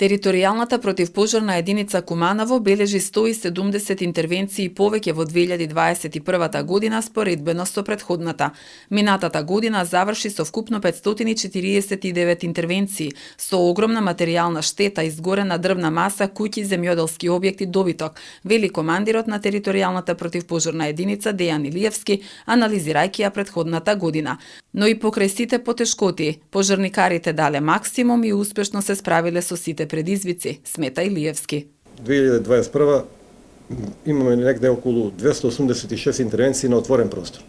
Територијалната противпожарна единица Куманово бележи 170 интервенции повеќе во 2021 година споредбено со претходната. Минатата година заврши со вкупно 549 интервенции, со огромна материјална штета, изгорена дрвна маса, куќи, земјоделски објекти, добиток, вели командирот на територијалната противпожарна единица Дејан Илиевски, анализирајќи ја претходната година. Но и покрај сите потешкоти, пожарникарите дале максимум и успешно се справиле со сите предизвици, смета Илиевски. 2021 имаме негде околу 286 интервенции на отворен простор.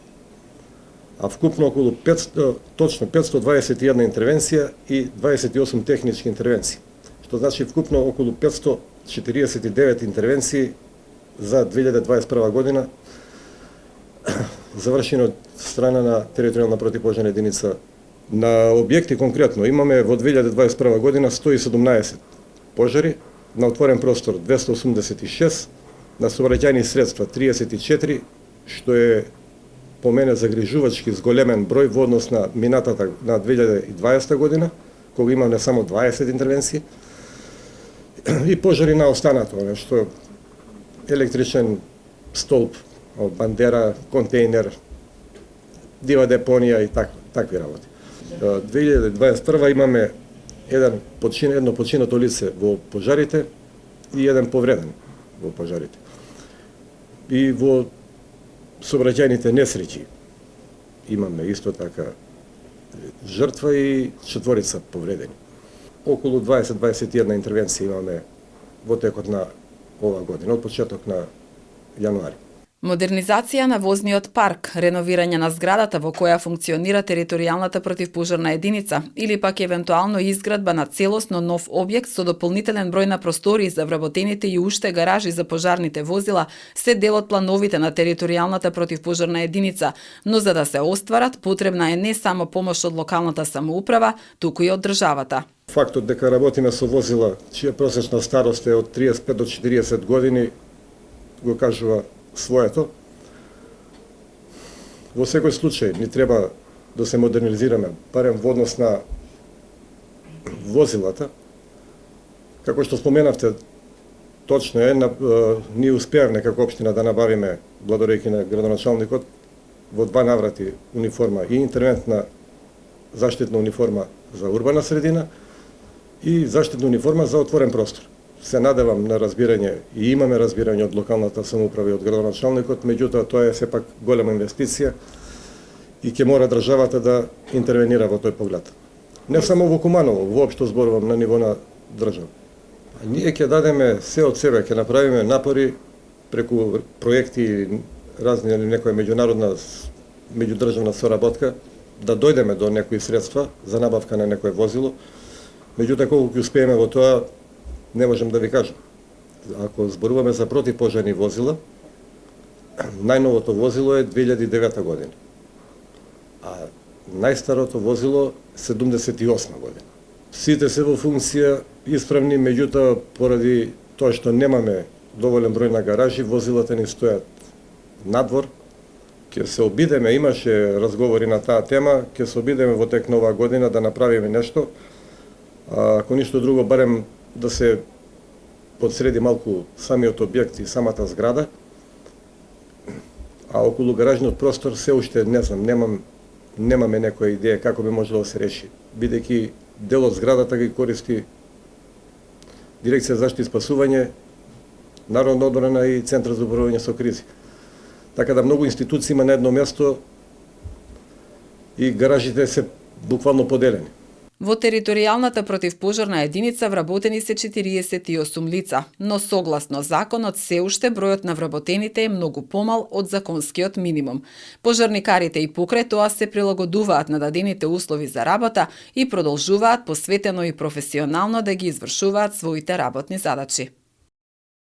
А вкупно околу 521 интервенција и 28 технички интервенции. Што значи вкупно околу 549 интервенции за 2021 година завршено од страна на територијална противпожарна единица. На објекти конкретно имаме во 2021 година 117 пожари, на отворен простор 286, на сообраќајни средства 34, што е по мене загрижувачки зголемен број во однос на минатата на 2020 година, кога имаме само 20 интервенции, и пожари на останато, што електричен столб, бандера, контейнер, дива депонија и такви работи. 2021 имаме едно починато лице во пожарите и еден повреден во пожарите. И во сообраќајните несреќи имаме исто така жртва и 4 повредени. Околу 20-21 интервенции имаме во текот на ова година, од почеток на јануари. Модернизација на возниот парк, реновирање на зградата во која функционира територијалната противпожарна единица или пак евентуално изградба на целосно нов објект со дополнителен број на простории за вработените и уште гаражи за пожарните возила се дел од плановите на територијалната противпожарна единица, но за да се остварат потребна е не само помош од локалната самоуправа, туку и од државата. Фактот дека работиме со возила чија просечна старост е од 35 до 40 години го кажува своето. Во секој случај ни треба да се модернизираме, барем во однос на возилата. Како што споменавте, точно е, ние успеавме како општина да набавиме, благодарејќи на градоначалникот, во 2 наврати униформа и интервентна заштитна униформа за урбана средина и заштитна униформа за отворен простор. Се надевам на разбирање и имаме разбирање од локалната самоуправа и од градоначалникот, меѓутоа тоа е сепак голема инвестиција и ќе мора државата да интервенира во тој поглед. Не само во Куманово, воопшто зборувам на ниво на држава. А ние ќе дадеме се од себе, ќе направиме напори преку проекти разни некоја меѓународна меѓудржавна соработка да дојдеме до некои средства за набавка на некое возило. Меѓутоа колку ќе успееме во тоа не можем да ви кажам. Ако зборуваме за противпожарни возила, најновото возило е 2009 година. А најстарото возило 78 година. Сите се во функција исправни, меѓутоа поради тоа што немаме доволен број на гаражи, возилата ни стојат надвор. Ќе се обидеме, имаше разговори на таа тема, ќе се обидеме во тек на оваа година да направиме нешто. Ако ништо друго, барем да се подсреди малку самиот објект и самата зграда, а околу гаражниот простор се уште не знам, немаме некоја идеја како би можело да се реши, бидејќи дел од зградата ги користи Дирекција за заштита и спасување, Народна одбрана и Центар за управување со кризи. Така да многу институции има на едно место и гаражите се буквално поделени. Во територијалната противпожарна единица вработени се 48 лица, но согласно законот се уште бројот на вработените е многу помал од законскиот минимум. Пожарникарите и покрај тоа се прилагодуваат на дадените услови за работа и продолжуваат посветено и професионално да ги извршуваат своите работни задачи.